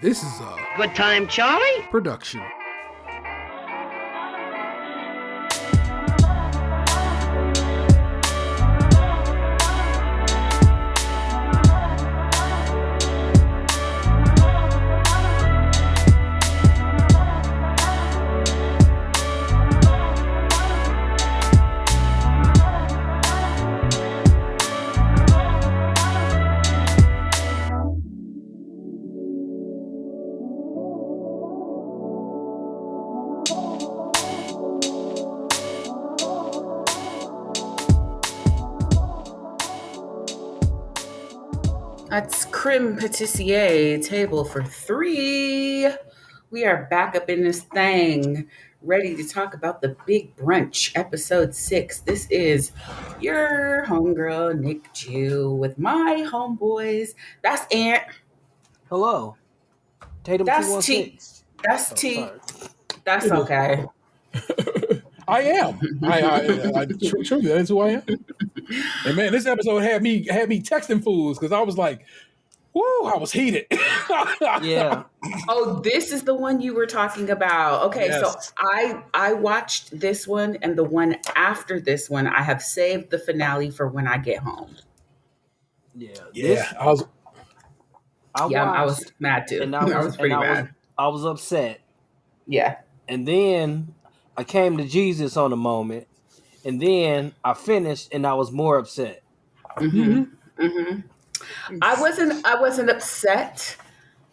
This is a Good time, Charlie? production. That's Krème Patisserie, table for three. We are back up in this thing, ready to talk about the big brunch, episode 6. This is your homegirl, Nick Jew, with my homeboys. That's Ant. Hello. Tatum That's T. 216. That's T. Sorry. That's okay. I am. I truly, that is who I am. And man, this episode had me texting fools because I was like, "Whoa!" I was heated. Yeah. Oh, this is the one you were talking about. Okay, Yes. so I watched this one and the one after this one. I have saved the finale for when I get home. Yeah. Yeah, I was mad too. And I was pretty mad. I was upset. Yeah. And then I came to Jesus on a moment. And then I finished and I was more upset. I wasn't upset.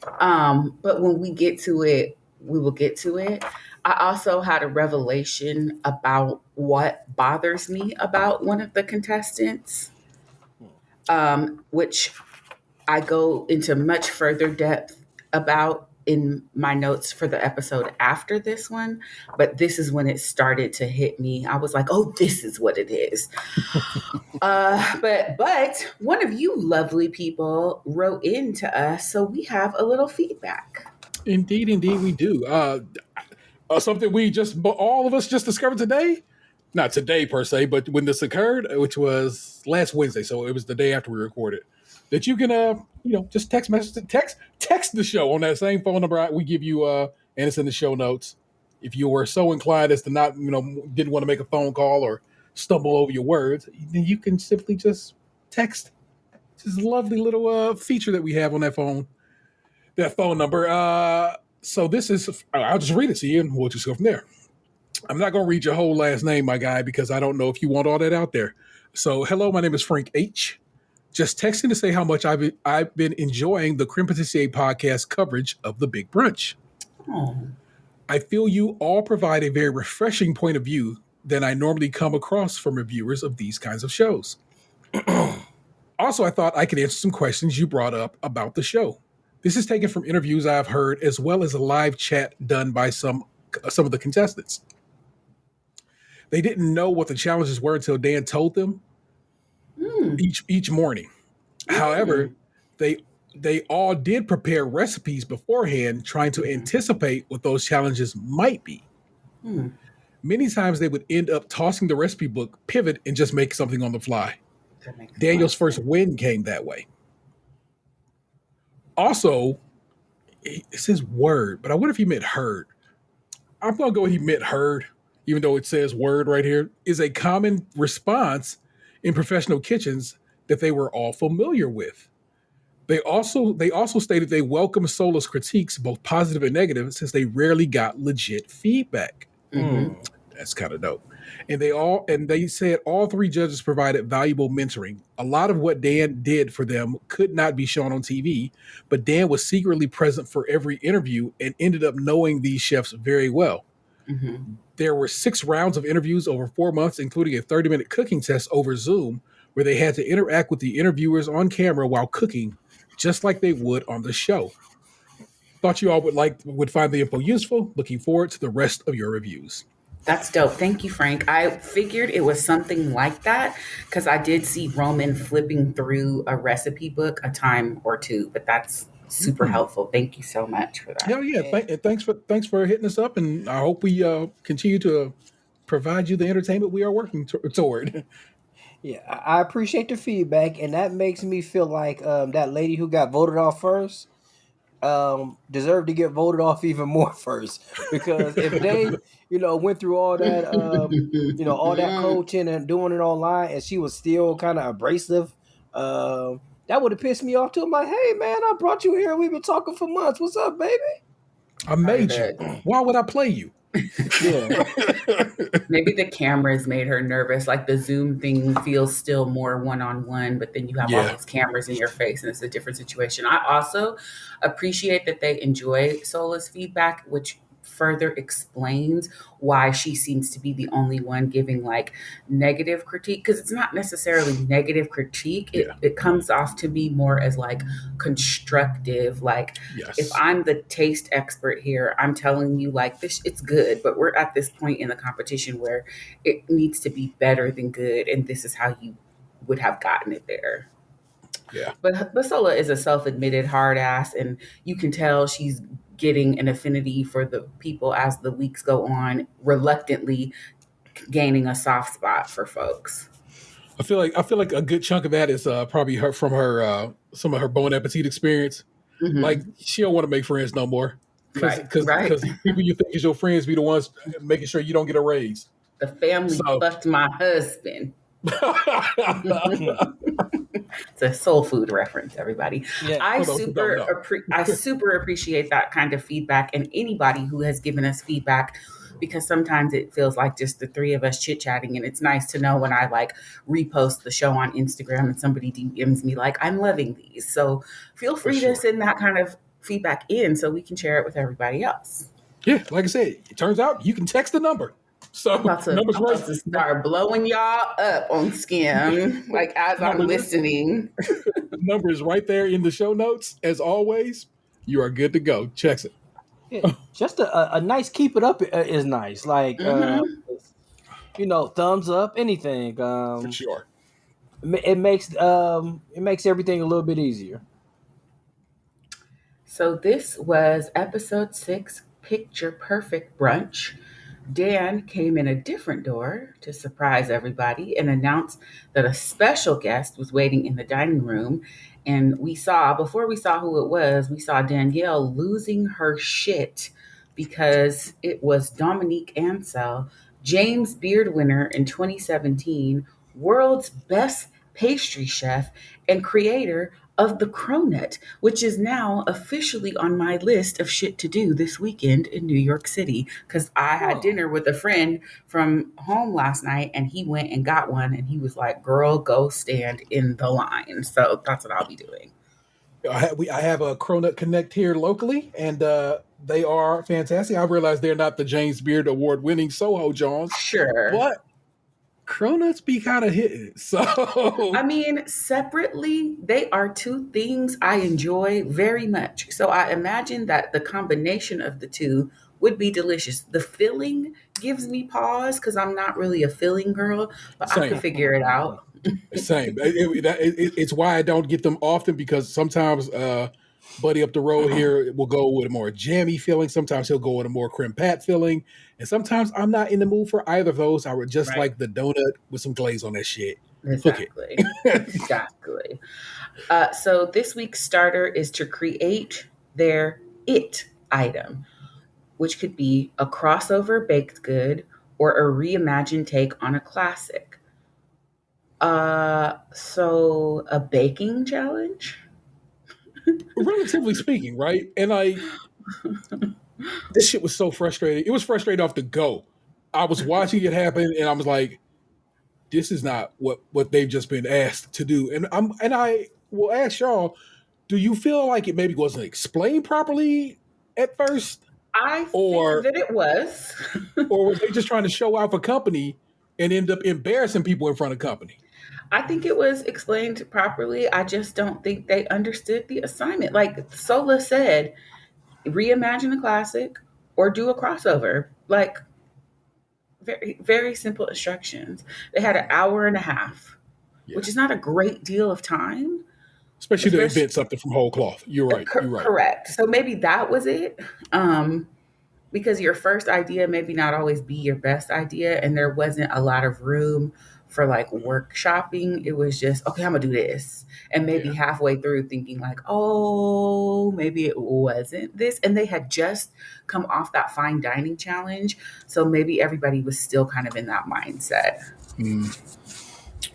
But when we get to it, we will get to it. I also had a revelation about what bothers me about one of the contestants, which I go into much further depth about in my notes for the episode after this one. But this is when it started to hit me. I was like, oh, this is what it is. But one of you lovely people wrote into us, so we have a little feedback. indeed, we do. Something all of us just discovered today. Not today per se, but when this occurred, which was last Wednesday, so it was the day after we recorded. That you can, just text the show on that same phone number we give you, and it's in the show notes. If you were so inclined as to not, didn't want to make a phone call or stumble over your words, then you can simply just text. This is a lovely little feature that we have on that phone number. So this is, I'll just read it to you and we'll just go from there. I'm not going to read your whole last name, my guy, because I don't know if you want all that out there. So, hello, my name is Frank H. Just texting to say how much I've been enjoying the Crème Patisserie podcast coverage of the Big Brunch. Oh. I feel you all provide a very refreshing point of view than I normally come across from reviewers of these kinds of shows. Also, I thought I could answer some questions you brought up about the show. This is taken from interviews I've heard, as well as a live chat done by some of the contestants. They didn't know what the challenges were until Dan told them each morning. However, they all did prepare recipes beforehand, trying to anticipate what those challenges might be. Many times they would end up tossing the recipe book, pivot, and just make something on the fly. Daniel's first win came that way. Also, it says word, but I wonder if he meant heard. I'm going to go with he meant heard, even though it says word right here, is a common response in professional kitchens that they were all familiar with. They also stated they welcome Solo's critiques, both positive and negative, since they rarely got legit feedback. That's kind of dope. And they said all three judges provided valuable mentoring. A lot of what Dan did for them could not be shown on TV, but Dan was secretly present for every interview and ended up knowing these chefs very well. There were 6 rounds of interviews over 4 months, including a 30-minute cooking test over Zoom, where they had to interact with the interviewers on camera while cooking, just like they would on the show. Thought you all would find the info useful. Looking forward to the rest of your reviews. That's dope. Thank you, Frank. I figured it was something like that because I did see Roman flipping through a recipe book a time or two, but that's super helpful. Thank you so much for that. Hell yeah. Thanks for hitting us up, and I hope we continue to provide you the entertainment we are working toward. Yeah, I appreciate the feedback, and that makes me feel like that lady who got voted off first, deserve to get voted off even more first, because if they, went through all that, all that coaching and doing it online, and she was still kind of abrasive, that would have pissed me off too. I'm like, hey man, I brought you here. We've been talking for months. What's up, baby? I made you. Why would I play you? Yeah. Maybe the cameras made her nervous. Like the Zoom thing feels still more one-on-one, but then you have all these cameras in your face and it's a different situation. I also appreciate that they enjoy Sola's feedback, which further explains why she seems to be the only one giving like negative critique, because it's not necessarily negative critique. It comes off to me more as like constructive. Like if I'm the taste expert here, I'm telling you like this, it's good, but we're at this point in the competition where it needs to be better than good, and this is how you would have gotten it there. Yeah. But Sola is a self-admitted hard ass, and you can tell she's getting an affinity for the people as the weeks go on, reluctantly gaining a soft spot for folks. I feel like a good chunk of that is probably her from her some of her Bon Appetit experience. Mm-hmm. Like she don't want to make friends no more because people you think is your friends be the ones making sure you don't get a raise. The family fucked my husband. It's a soul food reference, everybody. Yeah, I super appreciate that kind of feedback, and anybody who has given us feedback, because sometimes it feels like just the three of us chit-chatting, and it's nice to know when I like repost the show on Instagram and somebody DMs me like, I'm loving these. So feel free to send that kind of feedback in so we can share it with everybody else. Yeah, like I said, it turns out you can text the number. So I'm about to start blowing y'all up on Skim, like as I'm listening. The number is right there in the show notes. As always, you are good to go. Checks it. Yeah, just a nice keep it up is nice. Like, thumbs up, anything. For sure. It makes everything a little bit easier. So this was episode 6, Picture Perfect Brunch. Dan came in a different door to surprise everybody and announce that a special guest was waiting in the dining room. And before we saw who it was, we saw Danielle losing her shit because it was Dominique Ansel, James Beard winner in 2017, world's best pastry chef and creator of the Cronut, which is now officially on my list of shit to do this weekend in New York City, because I had dinner with a friend from home last night and he went and got one and he was like, girl, go stand in the line. So that's what I'll be doing. I have a Cronut Connect here locally, and they are fantastic. I realize they're not the James Beard award-winning Soho Jones. Sure. But Cronuts be kind of hitting. So I mean, separately, they are two things I enjoy very much. So I imagine that the combination of the two would be delicious. The filling gives me pause because I'm not really a filling girl, but I could figure it out. Same. It's why I don't get them often, because sometimes buddy up the road here will go with a more jammy filling. Sometimes he'll go with a more crème pat filling. And sometimes I'm not in the mood for either of those. I would just like the donut with some glaze on that shit. Exactly. Exactly. So this week's starter is to create their it item, which could be a crossover baked good or a reimagined take on a classic. So a baking challenge? Relatively speaking, right? And this shit was so frustrating. It was frustrating off the go. I was watching it happen and I was like, this is not what they've just been asked to do. And I will ask y'all, do you feel like it maybe wasn't explained properly at first? I think that it was. Or was they just trying to show off a company and end up embarrassing people in front of company? I think it was explained properly. I just don't think they understood the assignment. Like Sola said, reimagine a classic or do a crossover. Like very, very simple instructions. They had an hour and a half, which is not a great deal of time. Especially to invent something from whole cloth. You're right. You're right. Correct. So maybe that was it. Because your first idea maybe not always be your best idea, and there wasn't a lot of room for like workshopping. It was just, okay, I'm gonna do this. And maybe halfway through thinking like, oh, maybe it wasn't this. And they had just come off that fine dining challenge. So maybe everybody was still kind of in that mindset.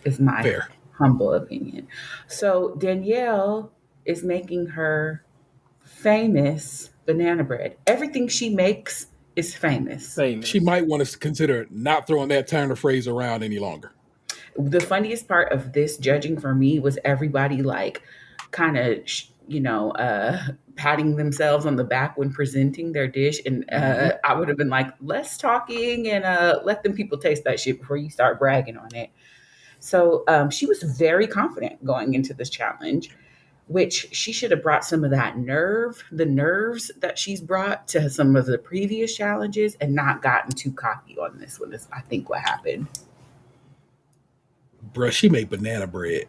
Is my Fair. humble opinion. So Danielle is making her famous banana bread. Everything she makes is famous. She might want to consider not throwing that turn of phrase around any longer. The funniest part of this judging for me was everybody like kind of, patting themselves on the back when presenting their dish. And I would have been like, less talking and let them people taste that shit before you start bragging on it. So she was very confident going into this challenge, which she should have brought some of that the nerves that she's brought to some of the previous challenges and not gotten too cocky on this one is, I think, what happened. Bruh, she made banana bread.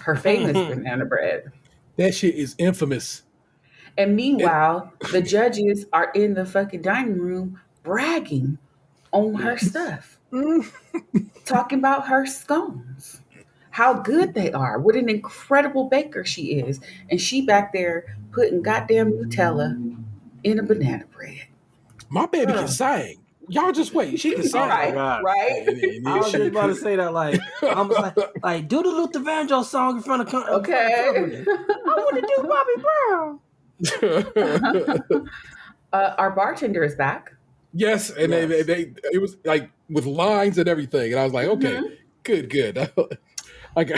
Her famous banana bread. That shit is infamous. And meanwhile, the judges are in the fucking dining room bragging on her stuff. Talking about her scones. How good they are. What an incredible baker she is. And she back there putting goddamn Nutella in a banana bread. My baby can sing. Y'all just wait. She can sing. Right. I was just about to say that, like, I was like, do the Luther Vandross song in front of okay. I want to do Bobby Brown. Our bartender is back. Yes, and Yes. they it was like with lines and everything, and I was like, okay, good. Like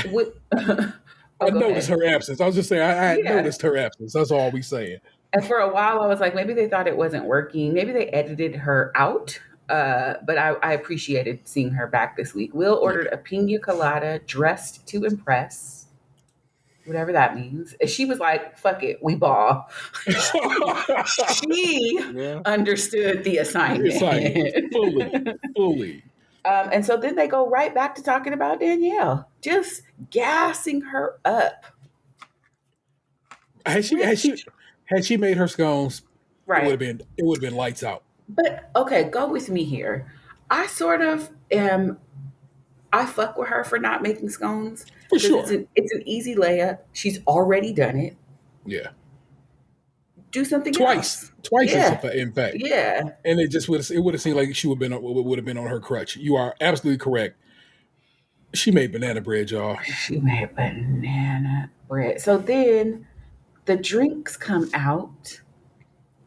I noticed her absence. I was just saying I had noticed her absence. That's all we saying. And for a while, I was like, maybe they thought it wasn't working. Maybe they edited her out. But I appreciated seeing her back this week. Will ordered a pina colada dressed to impress, whatever that means. And she was like, fuck it, we ball. She understood the assignment. Fully. And so then they go right back to talking about Danielle, just gassing her up. Had she made her scones, right, it would have been lights out. But okay, go with me here. I sort of am. I fuck with her for not making scones. For sure, it's an easy layup. She's already done it. Yeah. Do something twice, in fact. Yeah. And it would have seemed like she would have been on her crutch. You are absolutely correct. She made banana bread, y'all. She made banana bread. So then the drinks come out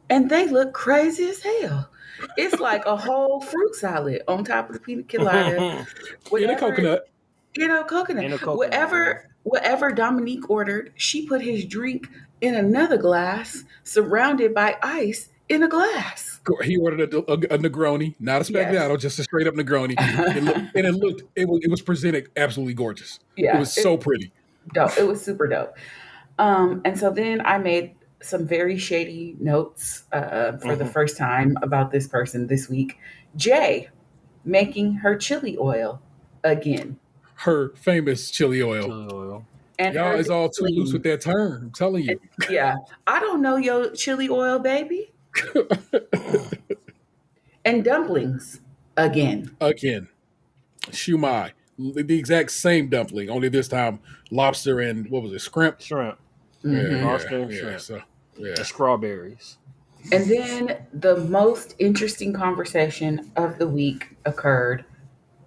and they look crazy as hell. It's like a whole fruit salad on top of the pina colada. In a coconut. Whatever Dominique ordered, she put his drink in another glass, surrounded by ice in a glass. He ordered a Negroni, not a Spagnolo, just a straight up Negroni. It was presented absolutely gorgeous. Yeah, it was so pretty. Dope. It was super dope. And so then I made some very shady notes for the first time about this person this week. Jay making her chili oil again. Her famous chili oil. And y'all is all too loose with that term. I'm telling you. Yeah. I don't know your chili oil, baby. And dumplings again. Shumai. The exact same dumpling, only this time lobster and what was it? Shrimp. Mm-hmm. Lobster and shrimp. And strawberries. And then the most interesting conversation of the week occurred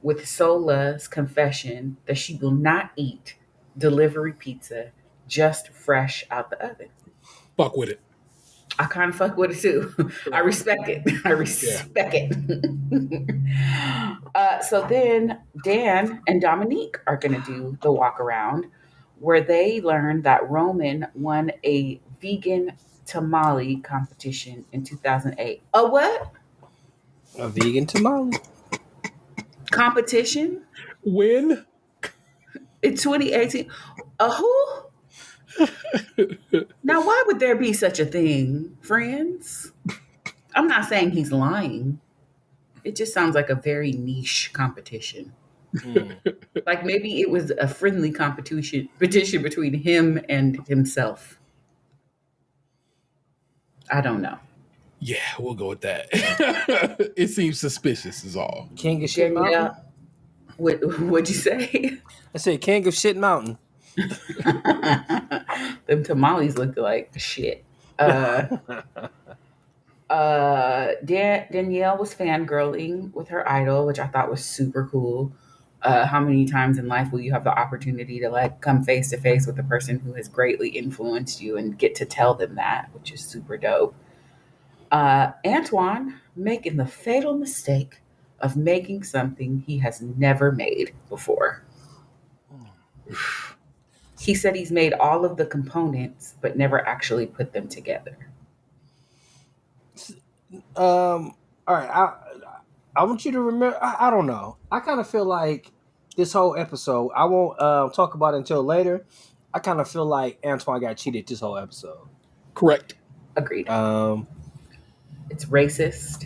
with Sola's confession that she will not eat delivery pizza just fresh out the oven. Fuck with it. I kind of fuck with it too. I respect it. So then Dan and Dominique are going to do the walk around where they learned that Roman won a vegan tamale competition in 2008. A what? A vegan tamale competition? When? In 2018. A who? Now, why would there be such a thing, friends? I'm not saying he's lying. It just sounds like a very niche competition. Like maybe it was a friendly competition between him and himself. I don't know. Yeah, we'll go with that. It seems suspicious is all. King of shit mountain? What'd you say? I said King of Shit Mountain. Them tamales look like shit. Danielle was fangirling with her idol, which I thought was super cool. How many times in life will you have the opportunity to like come face to face with a person who has greatly influenced you and get to tell them that, which is super dope. Antoine making the fatal mistake of making something he has never made before. He said he's made all of the components, but never actually put them together. All right. I want you to remember. I don't know. I kind of feel like this whole episode. I won't talk about it until later. I kind of feel like Antoine got cheated this whole episode. Correct. Agreed. It's racist.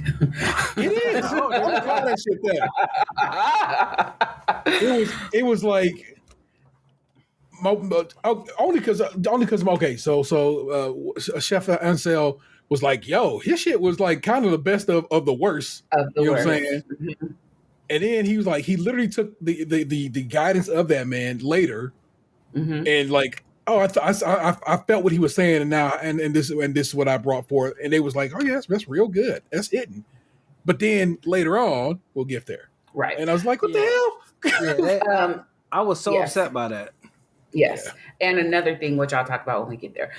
It is. I'm gonna call that shit that. It was like only because okay. So Chef Ansel was like, "Yo, his shit was like kind of the best of the worst." Of the You know worst. what I'm saying? Mm-hmm. And then he was like, he literally took the guidance of that man later, Mm-hmm. and like, oh, I felt what he was saying, and now and this is what I brought forth, and they was like, oh yeah, that's real good, that's hitting. But then later on, we'll get there, Right. and I was like, what the hell? I was so Yes. upset by that. Yes. Yeah. And another thing, which I'll talk about when we get there.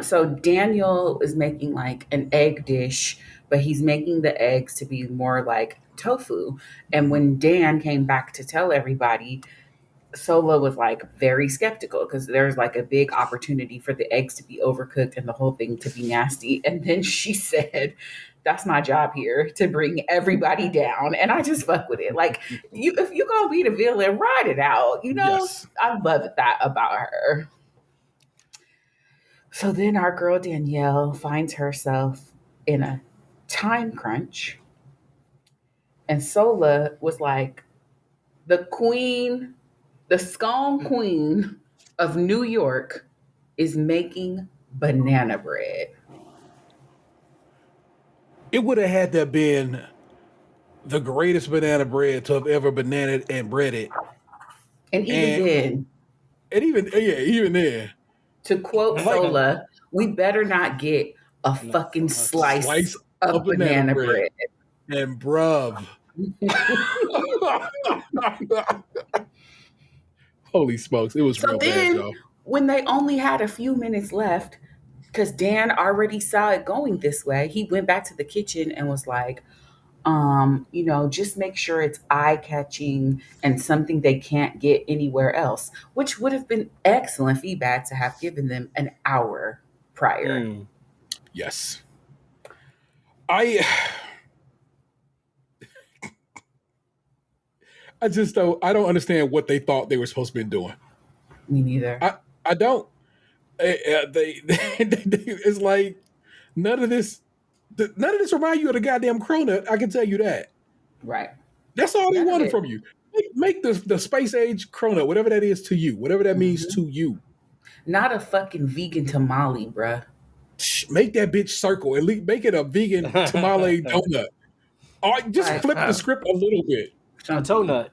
So Daniel is making like an egg dish, but he's making the eggs to be more like tofu. And when Dan came back to tell everybody, Sola was like very skeptical because there's like a big opportunity for the eggs to be overcooked and the whole thing to be nasty. And then she said, that's my job here, to bring everybody down. And I just fuck with it. Like, if you're gonna be the villain, ride it out. You know, Yes. I love that about her. So then our girl Danielle finds herself in a time crunch. And Sola was like, the queen, the scone queen of New York is making banana bread. It would have had to have been the greatest banana bread to have ever bananaed and breaded. And even Even then, to quote Sola, we better not get a fucking slice of banana bread. And bruv. Holy smokes, it was So real then, bad, y'all. when they only had a few minutes left, because Dan already saw it going this way, he went back to the kitchen and was like, just make sure it's eye catching and something they can't get anywhere else, which would have been excellent feedback to have given them an hour prior. Yes. I just don't understand what they thought they were supposed to be doing. Me neither. I don't. It's like none of this remind you of the goddamn cronut. I can tell you that. Right. That's all they wanted from you. Make the space age cronut, whatever that is to you, whatever that means to you. Not a fucking vegan tamale, bruh. Make that bitch circle. At least make it a vegan tamale donut. Or just flip the script a little bit. A toe nut.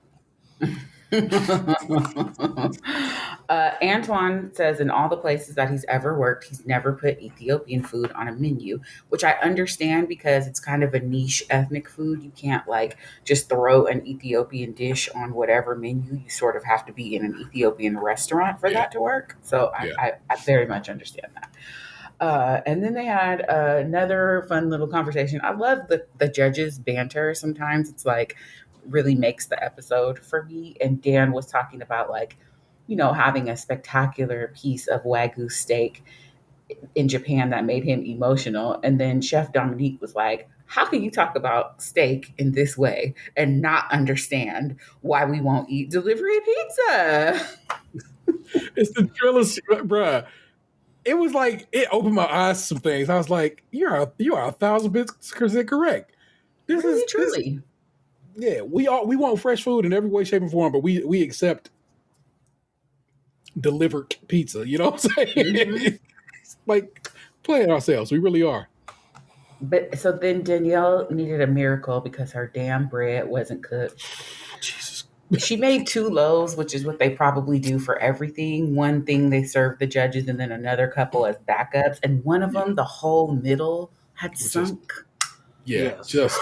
Antoine says in all the places that he's ever worked, he's never put Ethiopian food on a menu, which I understand because it's kind of a niche ethnic food. You can't like just throw an Ethiopian dish on whatever menu. You sort of have to be in an Ethiopian restaurant for that to work. So I very much understand that. And then they had another fun little conversation. I love the judges' banter. Sometimes it's like really makes the episode for me. And Dan was talking about like, having a spectacular piece of Wagyu steak in Japan that made him emotional. And then Chef Dominique was like, how can you talk about steak in this way and not understand why we won't eat delivery pizza? It's the trillers, bruh. It was like, it opened my eyes to some things. I was like, you are 1,000% correct. This really, is truly. We want fresh food in every way, shape, and form, but we accept delivered pizza. You know what I'm saying? Mm-hmm. It's like playing ourselves. We really are. But so then Danielle needed a miracle because her damn bread wasn't cooked. Jesus. She made two loaves, which is what they probably do for everything. One thing they serve the judges, and then another couple as backups. And one of Yeah, them, the whole middle had which is sunk. yeah, Yes. just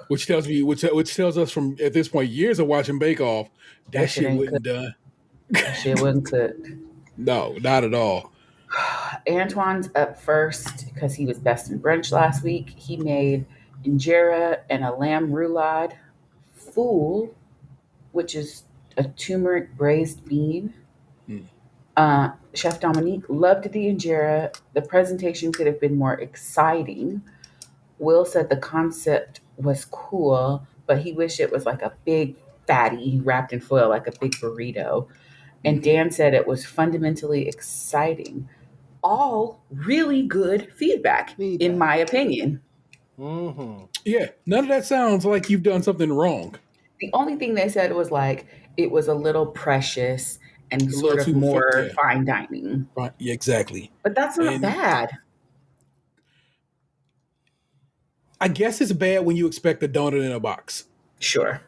which tells me which tells us from at this point years of watching Bake Off that That shit shit ain't cooked. wasn't done. That shit wasn't cooked. No, not at all. Antoine's up first because he was best in brunch last week. He made injera and a lamb roulade, fool, which is a turmeric braised bean. Mm. Chef Dominique loved the injera. The presentation could have been more exciting. Will said the concept was cool, but he wished it was like a big fatty wrapped in foil, like a big burrito. And Mhm. Dan said it was fundamentally exciting. All really good feedback, in Feedback. my opinion. Mm-hmm. Yeah, none of that sounds like you've done something wrong. The only thing they said was like it was a little precious and A sort little of too more yeah, fine dining. right, yeah, exactly. But that's not And bad. I guess it's bad when you expect a donut in a box, Sure.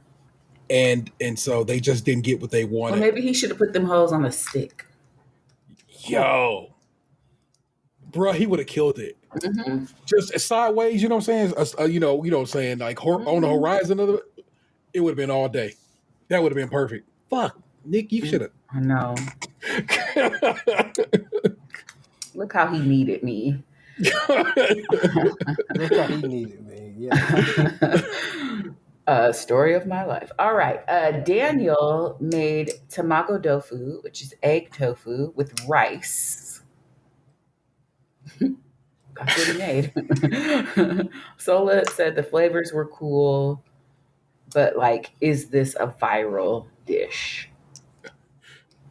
and so they just didn't get what they Or wanted. maybe he should have put them hoes on a stick. Yo, bruh, he would have killed it. Mm-hmm. Just sideways, you know what I'm saying? You know what I'm saying? Like on the Mm-hmm. horizon of it would have been all day. That would have been perfect. Fuck, Nick, you should I know. have. Look how he needed me. Look how he needed me. Yeah. Story of my life. All right. Daniel made tamago tofu, which is egg tofu with rice. That's what he made. Sola said the flavors were cool, but like, is this a viral dish?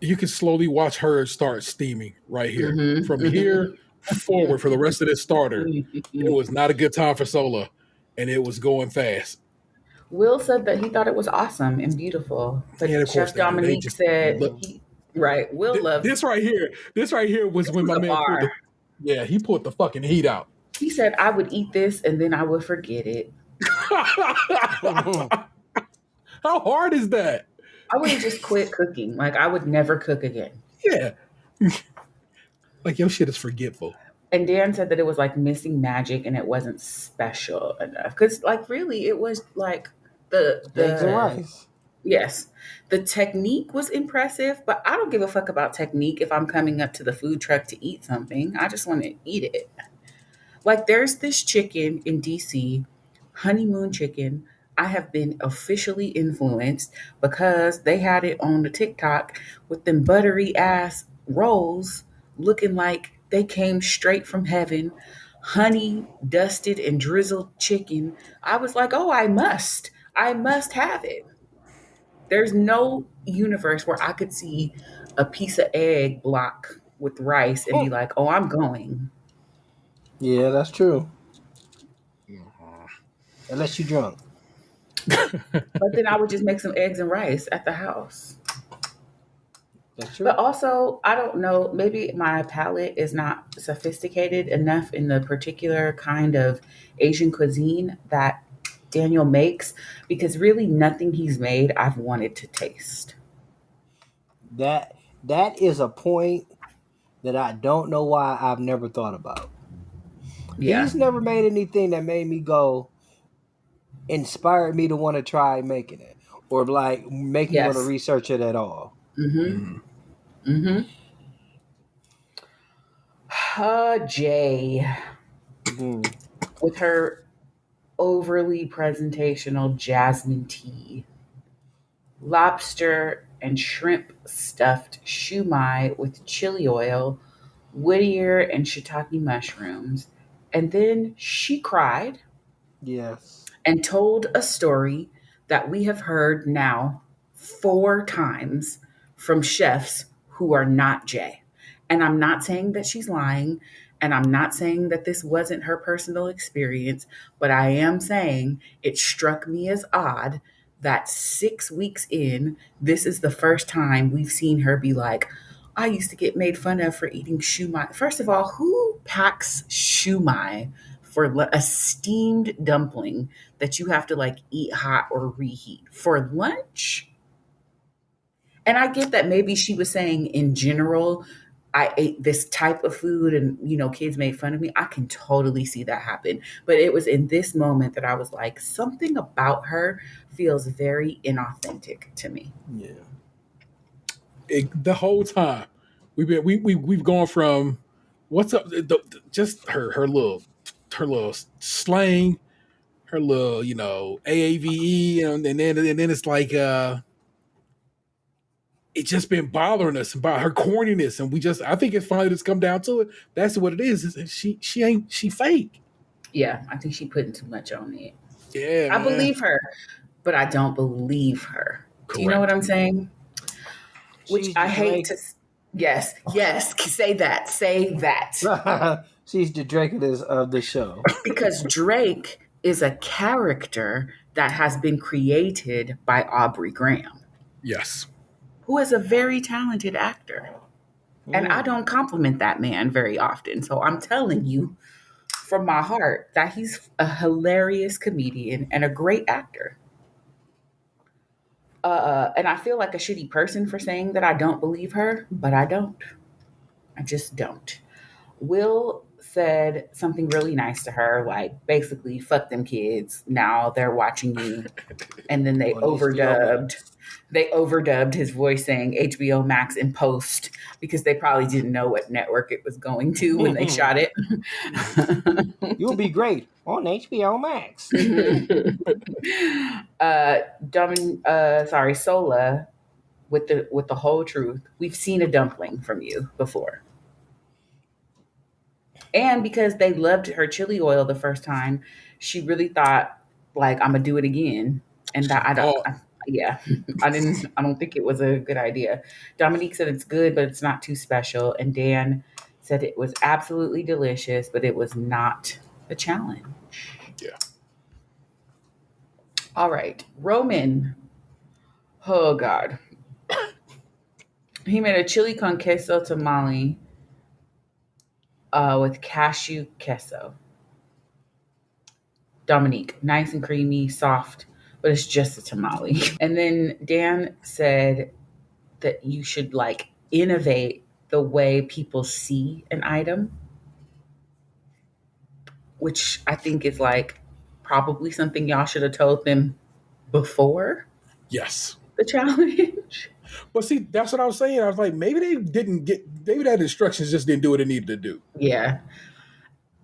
You can slowly watch her start steaming right here. From Mm-hmm, here forward for the rest of this starter, it mm-hmm. was not a good time for Sola, and it was going fast. Will said that he thought it was awesome and beautiful, And but of course Chef they do. They Dominique just said look. Mm-hmm. he right. Will loves This right here was this when was my a man pulled bar. the yeah, he pulled the fucking heat out. He said I would eat this and then I would forget it. How hard is that? I would have just quit cooking. Like I would never cook again. Yeah. Like your shit is forgetful. And Dan said that it was like missing magic and it wasn't special enough. Cause like really it was like Eggs and the rice. yes. The technique was impressive, but I don't give a fuck about technique if I'm coming up to the food truck to eat something. I just want to eat it. Like there's this chicken in DC, honeymoon chicken. I have been officially influenced because they had it on the TikTok with them buttery ass rolls looking like they came straight from heaven, honey dusted and drizzled chicken. I was like, "Oh, I must have it." There's no universe where I could see a piece of egg block with rice and be like, "Oh, I'm going." Yeah, that's true. Unless you drunk. But then I would just make some eggs and rice at the house. That's true. But also, I don't know, maybe my palate is not sophisticated enough in the particular kind of Asian cuisine that Daniel makes because really nothing he's made I've wanted to taste. That is a point that I don't know why I've never thought about. Yeah. He's never made anything that made me go inspired me to want to try making it or like make me want to Yes. research it at all. Mm-hmm. Mm. Mm-hmm. Jay Mm. with her overly presentational jasmine tea. Lobster and shrimp stuffed shumai with chili oil, Whittier and shiitake mushrooms. And then she cried Yes. and told a story that we have heard now 4 times from chefs who are not Jay. And I'm not saying that she's lying, and I'm not saying that this wasn't her personal experience, but I am saying it struck me as odd that 6 weeks in, this is the first time we've seen her be like, I used to get made fun of for eating shumai. First of all, who packs shumai for a steamed dumpling that you have to like eat hot or reheat for lunch. And I get that maybe she was saying in general, I ate this type of food and, kids made fun of me. I can totally see that happen. But it was in this moment that I was like, something about her feels very inauthentic to me. Yeah. The whole time we've gone from what's up, just her little slang, her little AAVE, and then it's like it's just been bothering us about her corniness, and I think it's finally just come down to it. That's what it is. She fake. Yeah, I think she putting too much on it. Yeah, I man. believe her, but I don't believe her. Correct. Do you know what I'm saying? Which I hate Drake. to. Yes, say that. She's the Drake of the show. Because Drake is a character that has been created by Aubrey Graham. Yes. Who is a very talented actor. And I don't compliment that man very often. So I'm telling you from my heart that he's a hilarious comedian and a great actor. And I feel like a shitty person for saying that I don't believe her, but I don't. I just don't. Will said something really nice to her, like basically, fuck them kids. Now they're watching you. And then they overdubbed his voice saying HBO Max in post because they probably didn't know what network it was going to when they shot it. You'll be great on HBO Max. Sola, with the whole truth. We've seen a dumpling from you before. And because they loved her chili oil the first time, she really thought, like, I'm gonna do it again. And that I don't think it was a good idea. Dominique said it's good, but it's not too special. And Dan said it was absolutely delicious, but it was not a challenge. Yeah. All right. Roman. Oh, God. He made a chili con queso tamale with cashew queso. Dominique, nice and creamy, soft, but it's just a tamale. And then Dan said that you should like innovate the way people see an item, which I think is like probably something y'all should have told them before. Yes. The challenge. Well, see, that's what I was saying. I was like, maybe that instructions just didn't do what it needed to do. Yeah.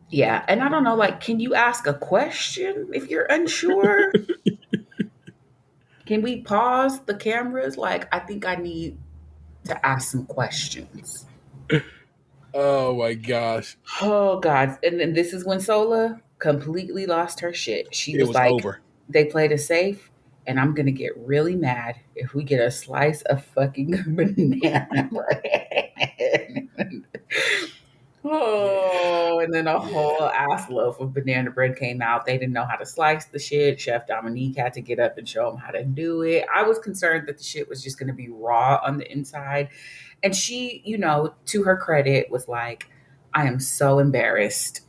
Yeah. And I don't know, like, can you ask a question if you're unsure? Can we pause the cameras? Like, I think I need to ask some questions. Oh my gosh. Oh God. And then this is when Sola completely lost her shit. She was like, over. They played it safe, and I'm gonna get really mad if we get a slice of fucking banana bread. Oh, and then a whole ass loaf of banana bread came out. They didn't know how to slice the shit. Chef Dominique had to get up and show them how to do it. I was concerned that the shit was just going to be raw on the inside. And she, to her credit, was like, I am so embarrassed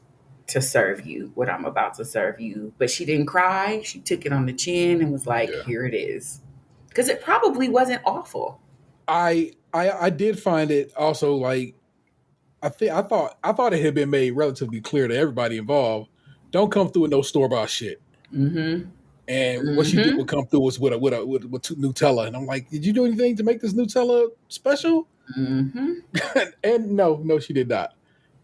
to serve you what I'm about to serve you. But she didn't cry. She took it on the chin and was like, Here it is. Because it probably wasn't awful. I did find it also like, I thought it had been made relatively clear to everybody involved. Don't come through with no store-bought shit. Mm-hmm. And what she did would come through was with Nutella, and I'm like, did you do anything to make this Nutella special? Mm-hmm. And no, she did not.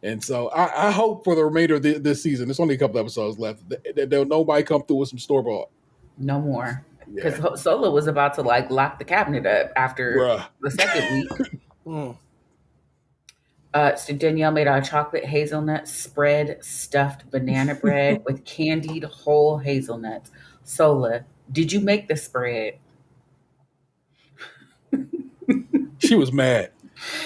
And so I hope for the remainder of this season, there's only a couple episodes left, that nobody come through with some store-bought. No more. Because Sola was about to like lock the cabinet up after the second week. So Danielle made a chocolate hazelnut spread stuffed banana bread with candied whole hazelnuts. Sola, did you make the spread? She was mad.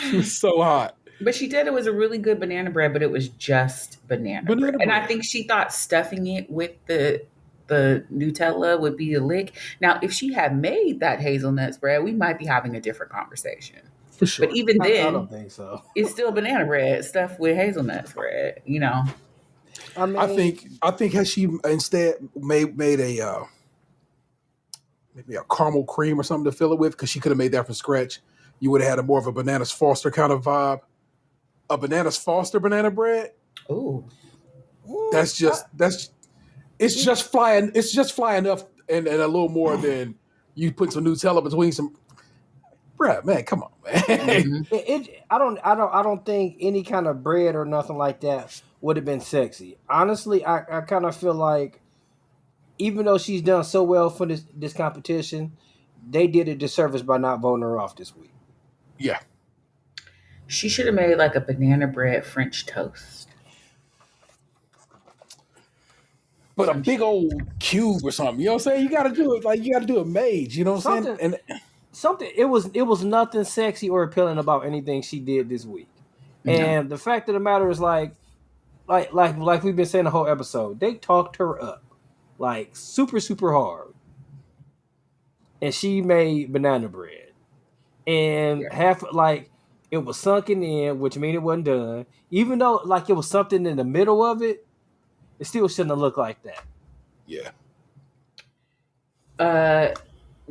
She was so hot. But she did. It was a really good banana bread, but it was just banana bread. And I think she thought stuffing it with the Nutella would be a lick. Now, if she had made that hazelnut spread, we might be having a different conversation. For sure. But even then, I don't think so. It's still banana bread stuffed with hazelnut spread, I mean, I think had she instead made a maybe a caramel cream or something to fill it with, because she could have made that from scratch, you would have had a more of a Bananas Foster kind of vibe. A Bananas Foster banana bread. Ooh. That's just that's it's just flying. It's just fly enough and a little more than you put some Nutella between some. Bruh, man, come on, man. Mm-hmm. I don't think any kind of bread or nothing like that would have been sexy. Honestly, I kind of feel like even though she's done so well for this competition, they did a disservice by not voting her off this week. Yeah, She should have made like a banana bread French toast. but a big old cube or something. You know what I'm saying? You got to do it like you got to do it made. You know what I'm saying? Something it was nothing sexy or appealing about anything she did this week. And the fact of the matter is like we've been saying the whole episode, they talked her up like super hard. And she made banana bread. And half like it was sunken in, which means it wasn't done. Even though like it was something in the middle of it, it still shouldn't have looked like that. Yeah.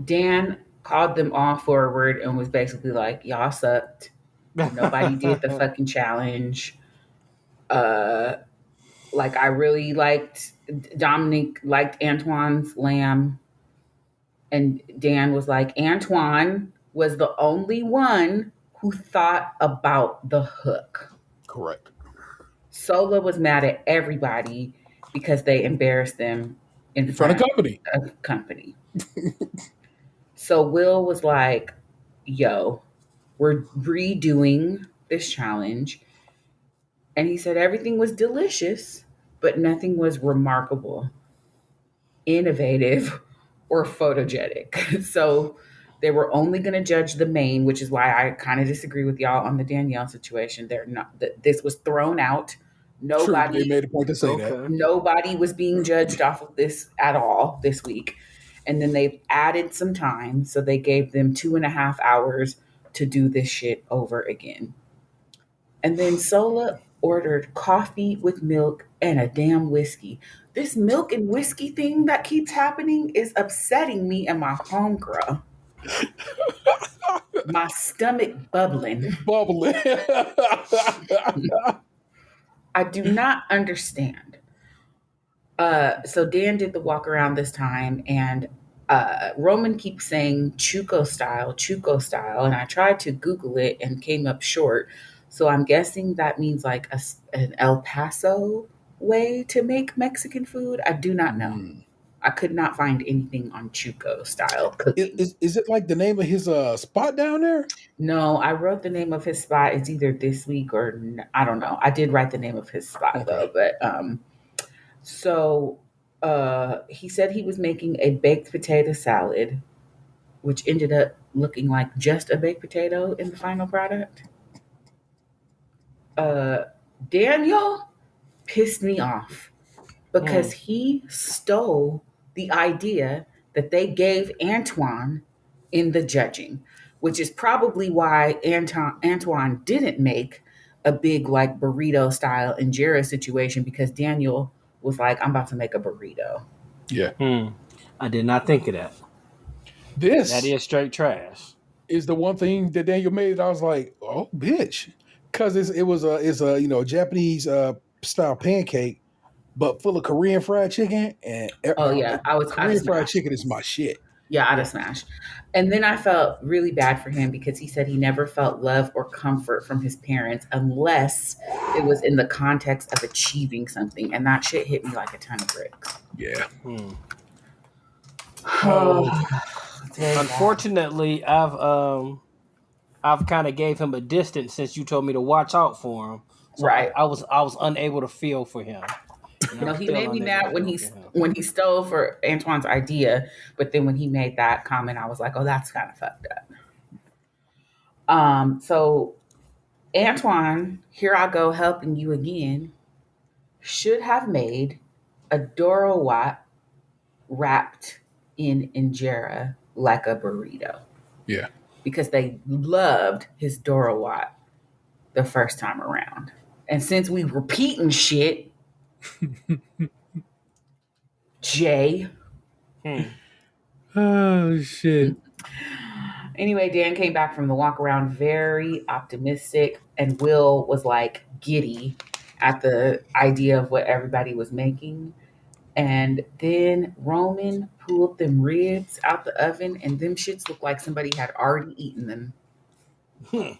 Dan called them all forward and was basically like, y'all sucked. Nobody did the fucking challenge. Like I really liked Dominic liked Antoine's lamb. And Dan was like, Antoine was the only one who thought about the hook. Correct. Sola was mad at everybody because they embarrassed them in front of company. So Will was like, yo, we're redoing this challenge. And he said everything was delicious, but nothing was remarkable, innovative, or photogenic. So they were only going to judge the main, which is why I kind of disagree with y'all on the Danielle situation. They're not that this was thrown out. Nobody True, they made a point to say that. Nobody was being judged off of this at all this week. And then they added some time. So they gave them 2.5 hours to do this shit over again. And then Sola ordered coffee with milk and a damn whiskey. This milk and whiskey thing that keeps happening is upsetting me and my homegirl. My stomach bubbling. I do not understand. So Dan did the walk around this time, and Roman keeps saying Chuco style, and I tried to Google it and came up short. So I'm guessing that means like an El Paso way to make Mexican food. I do not know. I could not find anything on Chuco style cooking. Is it like the name of his spot down there? No, I wrote the name of his spot. It's either this week or I don't know. I did write the name of his spot though, but so he said he was making a baked potato salad, which ended up looking like just a baked potato in the final product. Daniel pissed me off because he stole the idea that they gave Antoine in the judging, which is probably why Antoine didn't make a big like burrito style injera situation, because Daniel was like, I'm about to make a burrito. Yeah. I did not think of that. That is straight trash. Is the one thing that Daniel made. I was like, oh, bitch. Because it's a Japanese style pancake, but full of Korean fried chicken. And Korean fried chicken is my shit. Yeah, I'd have smashed. And then I felt really bad for him because he said he never felt love or comfort from his parents unless it was in the context of achieving something. And that shit hit me like a ton of bricks. Yeah. Unfortunately, I've kind of gave him a distance since you told me to watch out for him. So right. I was unable to feel for him. He made me mad when he stole for Antoine's idea, but then when he made that comment, I was like, oh, that's kind of fucked up. So Antoine, here I go helping you again, should have made a Doro Wat wrapped in injera like a burrito. Yeah. Because they loved his Doro Wat the first time around. And since we repeating shit Jay. Oh shit. Anyway, Dan came back from the walk around very optimistic, and Will was like giddy at the idea of what everybody was making. And then Roman pulled them ribs out the oven, and them shits looked like somebody had already eaten them. Oh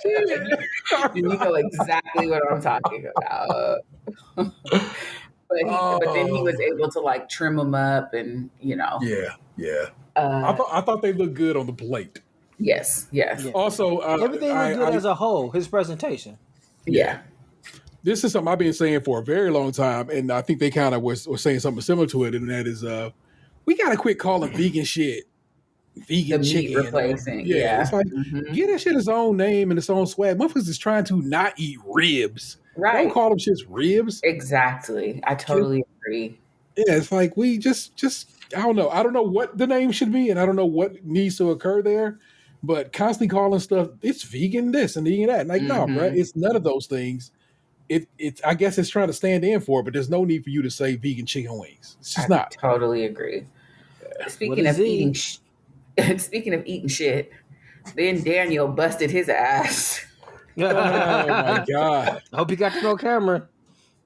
shit. You know exactly what I'm talking about. But then he was able to like trim them up, and Yeah. Uh, I thought they looked good on the plate. yes. Yeah. Also, Everything looked good as a whole. His presentation. Yeah. This is something I've been saying for a very long time, and I think they kind of were saying something similar to it, and that is, we gotta quit calling vegan shit vegan The meat chicken. replacing. Yeah. It's like Mhm. get that shit its own name and its own swag. Motherfuckers is trying to not eat ribs. Right. Don't call them shits ribs. Exactly. I totally agree. Yeah, it's like we just I don't know. I don't know what the name should be, and I don't know what needs to occur there. But constantly calling stuff it's vegan this and vegan that. Like, no, bro, it's none of those things. It's I guess it's trying to stand in for it, but there's no need for you to say vegan chicken wings. It's just not. Totally agree. Speaking of eating, speaking of eating shit, then Daniel busted his ass. Oh my god! I hope you got to go camera.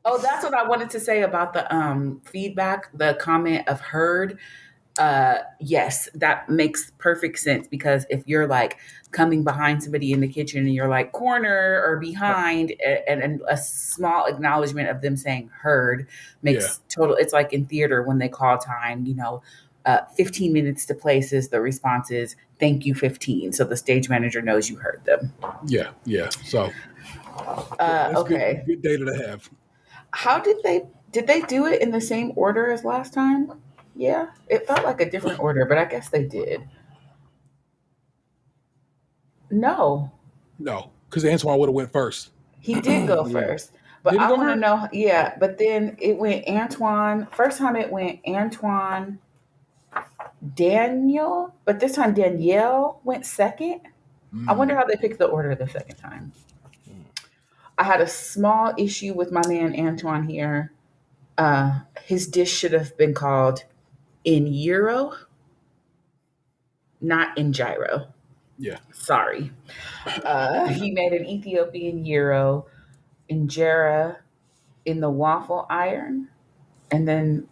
Oh, that's what I wanted to say about the feedback, the comment of heard. Yes, that makes perfect sense, because if you're like coming behind somebody in the kitchen and you're like corner or behind, and a small acknowledgement of them saying heard makes total. It's like in theater when they call time, 15 minutes to places, the response is thank you 15, so the stage manager knows you heard them. Yeah. So that's okay, good data to have. How did they do it in the same order as last time? Yeah, it felt like a different order, but I guess they did. No, because Antoine would have went first. he did go first. But I want to know, but then it went Antoine. First time it went Antoine, Daniel, but this time Danielle went second. I wonder how they picked the order the second time. I had a small issue with my man Antoine here. His dish should have been called in gyro, not in gyro. Yeah. Sorry. He made an Ethiopian gyro injera in the waffle iron, and then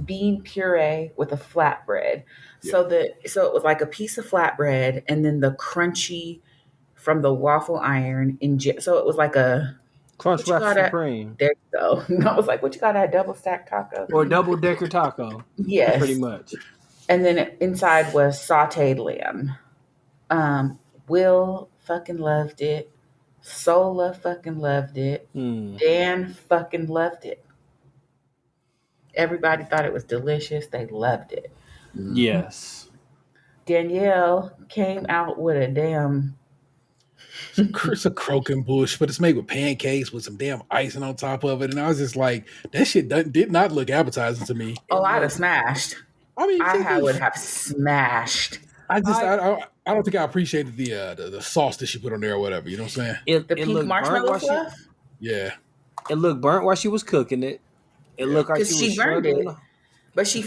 bean puree with a flatbread. Yeah. So it was like a piece of flatbread and then the crunchy from the waffle iron so it was like a Crunch Wrap Supreme. There you go. I was like, what you got at double stack taco? Or double decker taco. Yes. Pretty much. And then inside was sauteed lamb. Will fucking loved it. Sola fucking loved it. Dan fucking loved it. Everybody thought it was delicious. They loved it. Yes. Danielle came out with a damn... It's a croaking bush, but it's made with pancakes with some damn icing on top of it. And I was just like, that shit did not look appetizing to me. Oh, I'd have smashed. I mean, I would have smashed. I don't think I appreciated the sauce that she put on there or whatever. You know what I'm saying? The pink marshmallow fluff? Yeah. It looked burnt while she was cooking it. It looked like she burned it. But she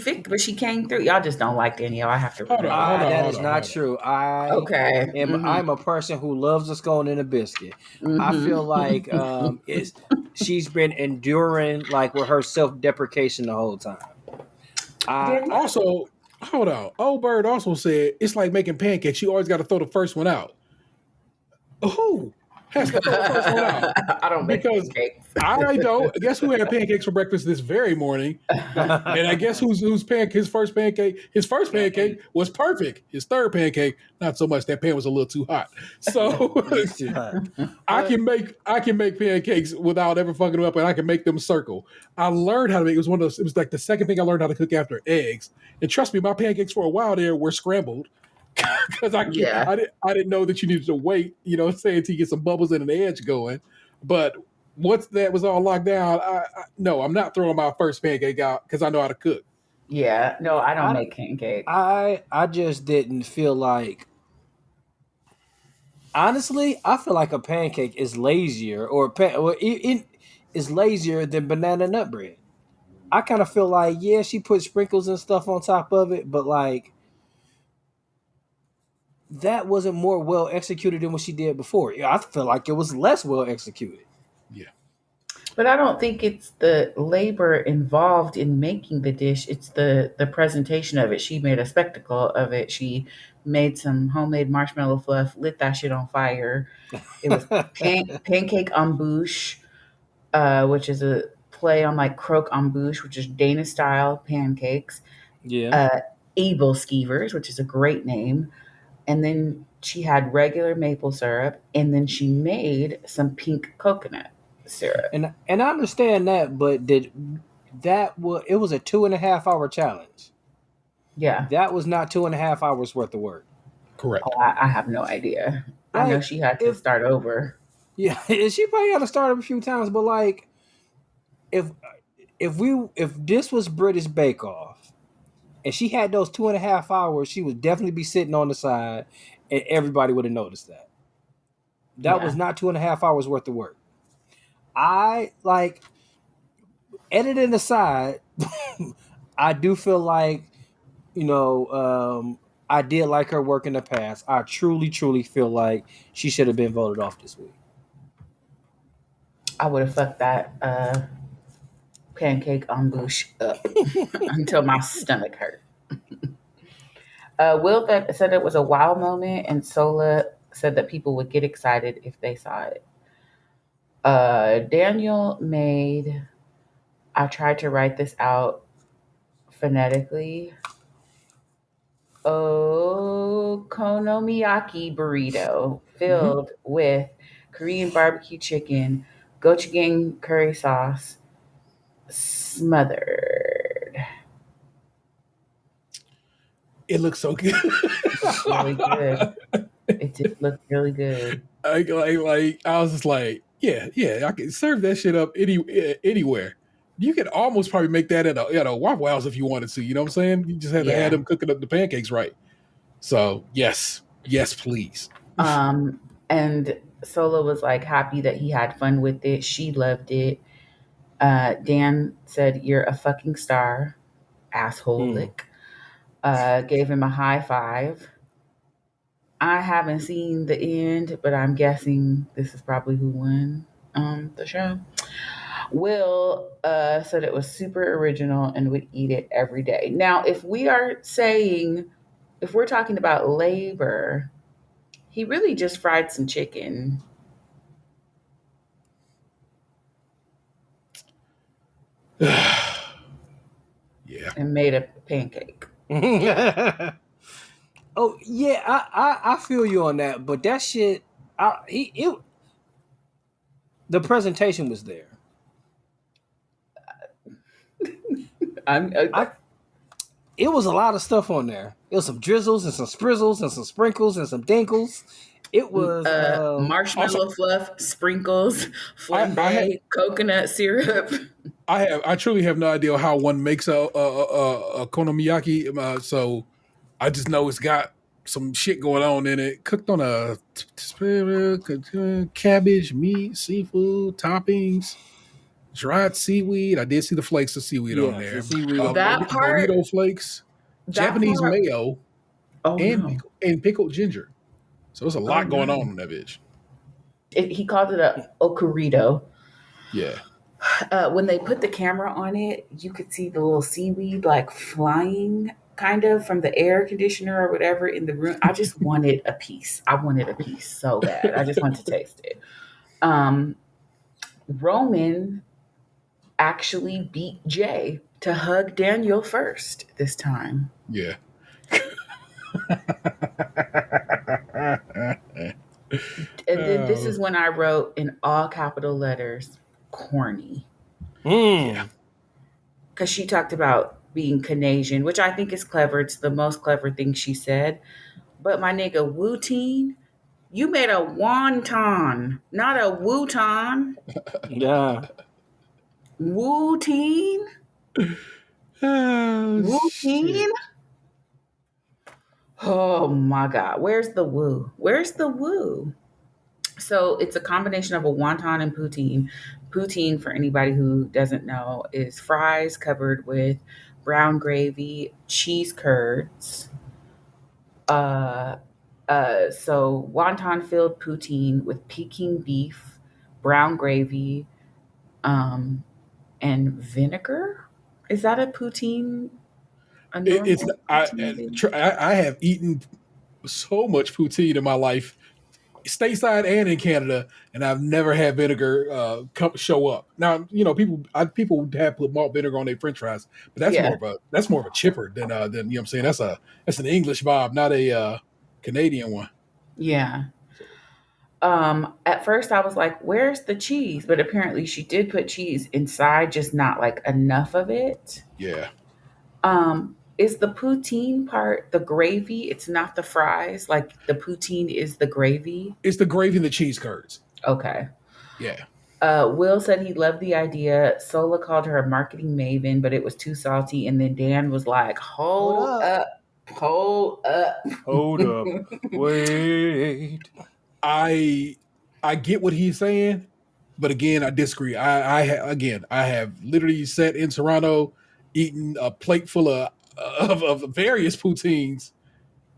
came through. Y'all just don't like Danielle. I have to. That is not true. I'm a person who loves a scone and a biscuit. I feel like she's been enduring like with her self-deprecation the whole time. Also, hold on. Old Bird also said it's like making pancakes. You always got to throw the first one out. Who has to throw the first one out? I don't make pancakes. I don't. Guess who had pancakes for breakfast this very morning? And I guess his first pancake was perfect. His third pancake, not so much. That pan was a little too hot. So I can make pancakes without ever fucking them up, and I can make them circle. I learned how to make it. It was like the second thing I learned how to cook after eggs. And trust me, my pancakes for a while there were scrambled. Because I didn't know that you needed to wait, until you get some bubbles and an edge going. But once that was all locked down, no, I'm not throwing my first pancake out because I know how to cook. Yeah, no, I don't make pancakes. I just didn't feel like Honestly, I feel like a pancake is lazier, or it is lazier than banana nut bread. I kind of feel like, yeah, she put sprinkles and stuff on top of it, but like that wasn't more well executed than what she did before. Yeah, I feel like it was less well executed. Yeah. But I don't think it's the labor involved in making the dish. It's the presentation of it. She made a spectacle of it. She made some homemade marshmallow fluff, lit that shit on fire. It was pancake embouche, which is a play on like croque embouche, which is Danish style pancakes. Yeah. Uh, Able Skeevers, which is a great name. And then she had regular maple syrup, and then she made some pink coconut syrup. And I understand that, but did that was it was a 2.5 hour challenge. Yeah. That was not 2.5 hours worth of work. Correct. Oh, I have no idea. I know Like she had to if start over. yeah, she probably had to start up a few times, but like if if this was British Bake Off and she had those 2.5 hours, she would definitely be sitting on the side, and everybody would have noticed that. That was Yeah. not 2.5 hours worth of work. I like editing aside, I do feel like I did like her work in the past. I truly, truly feel like she should have been voted off this week. I would have fucked that pancake embouche up until my stomach hurt. Will that said it was a wow moment, and Sola said that people would get excited if they saw it. Daniel made. I tried to write this out phonetically. Okonomiyaki burrito Mm-hmm. filled with Korean barbecue chicken, gochujang curry sauce, smothered. It looks so good. It's really good. It did look really good. I was just like, yeah, yeah, I can serve that shit up anywhere. You could almost probably make that at a Waffle House if you wanted to. You know what I'm saying? You just had to have Yeah. them cooking up the pancakes right. So yes, please. And Solo was like happy that he had fun with it. She loved it. Dan said, "You're a fucking star, asshole Mm. lick." Gave him a high five. I haven't seen the end, but I'm guessing this is probably who won the show. Will said it was super original and would eat it every day. Now, if we're talking about labor, he really just fried some chicken Yeah. and made a pancake. Oh yeah, I feel you on that, but that shit, the presentation was there. I'm I It was a lot of stuff on there. It was some drizzles and some sprizzles and some sprinkles and some dinkles. It was Also, marshmallow fluff, sprinkles, I flambe, coconut syrup. I truly have no idea how one makes a konomiyaki. So I just know it's got some shit going on in it. Cooked on cabbage, meat, seafood, toppings, dried seaweed. I did see the flakes of seaweed on yeah, the there. seaweed. That part, Burrito flakes, that Japanese part. mayo, Oh no! and pickled ginger. So there's a Oh lot going no! on in that bitch. He called it a ocarito. Yeah. When they put the camera on it, you could see the little seaweed like flying kind of from the air conditioner or whatever in the room. I just wanted a piece. I wanted a piece so bad. I just wanted to taste it. Um, Roman actually beat Jay to hug Daniel first this time. Yeah. And then this is when I wrote in all capital letters, corny. Yeah. Because she talked about being Canadian, which I think is clever. It's the most clever thing she said. But my nigga, Wooteen, you made a wonton, not a wooton. Yeah. Wooteen? Oh, Wooteen? shit. Oh my God. Where's the woo? Where's the woo? So it's a combination of a wonton and poutine. Poutine, for anybody who doesn't know, is fries covered with brown gravy, cheese curds. Uh, so wonton filled poutine with Peking beef, brown gravy, um, and vinegar. Is that a poutine? A It's normal I, poutine thing? I have eaten so much poutine in my life, stateside and in Canada, and I've never had vinegar show up. Now, people have put malt vinegar on their French fries, but Yeah, that's more of a chipper than you know what I'm saying. That's an English vibe, not a Canadian one. yeah. At first I was like, where's the cheese? But apparently she did put cheese inside, just not like enough of it. Yeah, Is the poutine part the gravy? It's not the fries. Like the poutine is the gravy. it's the gravy and the cheese curds. Okay. Yeah, Will said he loved the idea. Sola called her a marketing maven, but it was too salty. And then Dan was like, Hold hold up. up, hold up. Hold up. Wait. I I get what he's saying, but again, I disagree. I have literally sat in Toronto, eaten a plate full of various poutines,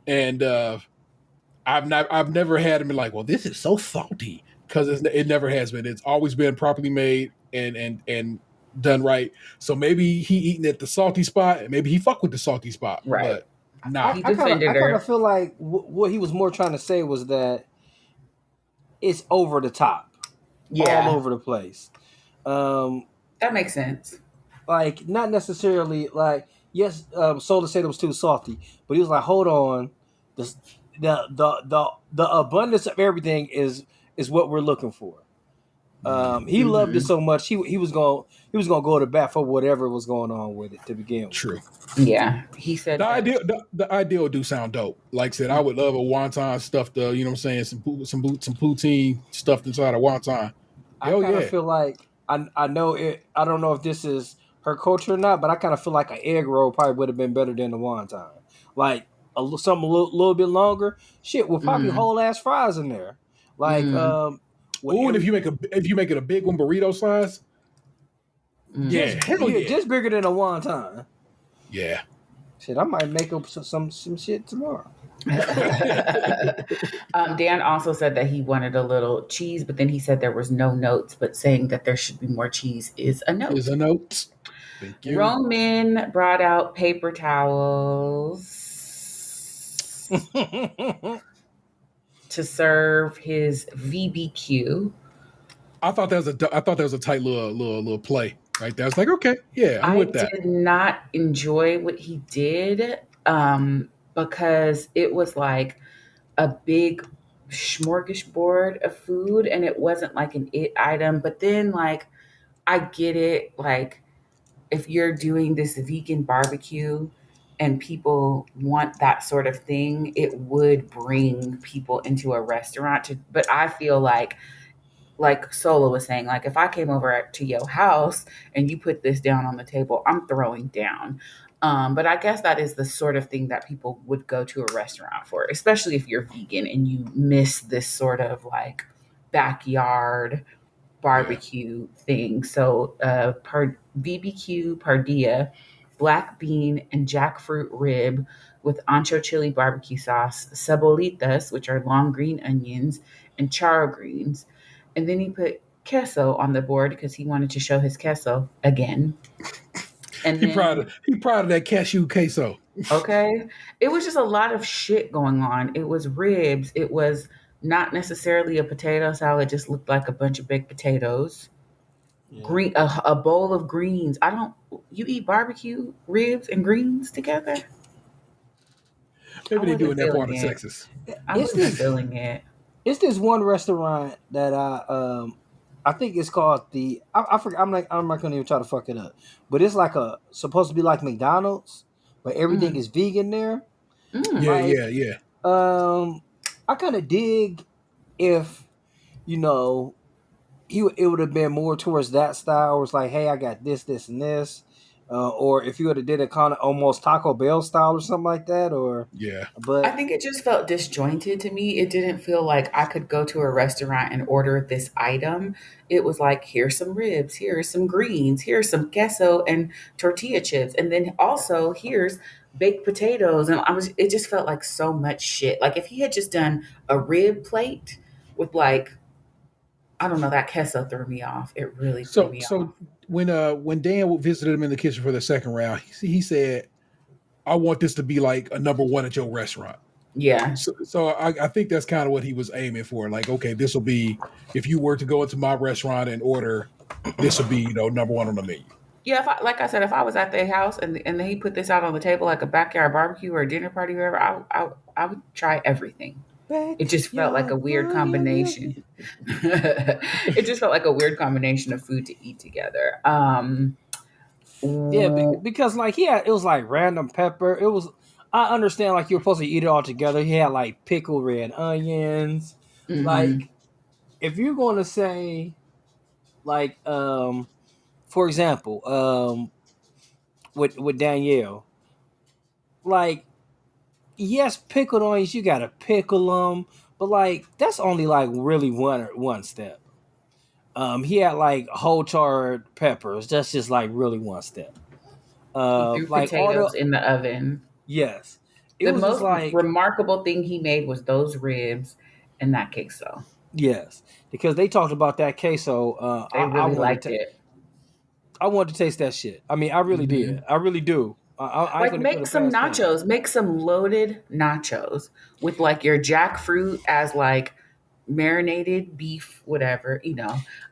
and I've never had them be like, well, this is so salty because it never has been. It's always been properly made and done right. So maybe he eating at the salty spot, and maybe he fuck with the salty spot, Right. but nah. He I defended kind of her. feel like what he was more trying to say was that it's over the top, all Yeah, over the place. Um, that makes sense. like not necessarily like yes, Sola said it was too salty, but he was like, hold on, the the abundance of everything is what we're looking for. He loved it Hmm. so much he was gonna go to bat for whatever was going on with it to begin with. True. Yeah, he said that. The idea do sound dope. Like I said, I would love a wonton stuffed, you know what I'm saying, some poutine stuffed inside a wonton. I Hell kind of yeah. feel like I know it. I don't know if this is her culture or not, but I kind of feel like an egg roll probably would have been better than the wonton. Like something little bit longer. Shit, with probably Mm, whole ass fries in there. Like mm, with Ooh, and every if you make it a big one burrito size, mm. yeah, hell yeah. just bigger than a wonton. Yeah. Shit, I might make up some shit tomorrow. Dan also said that he wanted a little cheese, but then he said there was no notes, but saying that there should be more cheese is a Is note. a note. Thank you. Roman brought out paper towels to serve his VBQ. I thought that was a tight little play right there. I was like, okay, yeah, I'm I with that. did not enjoy what he did because it was like a big smorgasbord of food and it wasn't like an it item. But then, like, I get it. Like, if you're doing this vegan barbecue and people want that sort of thing, it would bring people into a restaurant to, but I feel like Sola was saying, like if I came over to your house and you put this down on the table, I'm throwing down. But I guess that is the sort of thing that people would go to a restaurant for, especially if you're vegan and you miss this sort of like backyard Yeah. barbecue thing. So, BBQ pardilla, black bean and jackfruit rib with ancho chili barbecue sauce, cebolitas, which are long green onions, and charo greens. And then he put queso on the board because he wanted to show his queso again. And then, He proud of that cashew queso. okay, it was just a lot of shit going on. It was ribs. It was not necessarily a potato salad, it just looked like a bunch of baked potatoes. Yeah. A bowl of greens. I don't. You eat barbecue ribs and greens together? I Maybe they wasn't do in that feeling part of it. Texas. I It's wasn't this feeling it. it's this one restaurant that I think it's called the I forget I'm not gonna even try to fuck it up. But it's like a supposed to be like McDonald's, but everything Mm, is vegan there. mm, Yeah, Like yeah, yeah. I kinda dig if, you know, it would have been more towards that style. Where it's like, hey, I got this, this, and this, or if you would have did it kind of almost Taco Bell style or something like that, or Yeah. I but think it just felt disjointed to me. It didn't feel like I could go to a restaurant and order this item. It was like, here's some ribs, here's some greens, here's some queso and tortilla chips, and then also here's baked potatoes. And it just felt like so much shit. Like if he had just done a rib plate with like, I don't know, that queso threw me off. It really threw So me so off. when Dan visited him in the kitchen for the second round, he said, "I want this to be like a number one at your restaurant." Yeah. So I think that's kind of what he was aiming for. Like, okay, this will be if you were to go into my restaurant and order, this will be number one on the menu. Yeah, like I said, if I was at their house and he put this out on the table like a backyard barbecue or a dinner party, or whatever, I would try everything. It just felt like a backyard weird combination. boogie. It just felt like a weird combination of food to eat together. Yeah, Mm-hmm. because like it was like random pepper. It was I understand like you're supposed to eat it all together. He had like pickled red onions. Like if you're going to say like for example with Danielle, like yes, pickled onions you gotta pickle them, but like that's only like really one step. He had like whole charred peppers. That's just like really one step. He threw Like all the potatoes in the oven. yes, it The was just most like remarkable thing he made was those ribs and that queso. yes, because they talked about that queso. They I really wanted liked to it. I wanted to taste that shit. I mean, I really did. Hmm. I really do. I ain't Like gonna put make it some past them. nachos, make some loaded nachos with like your jackfruit as like marinated beef, whatever.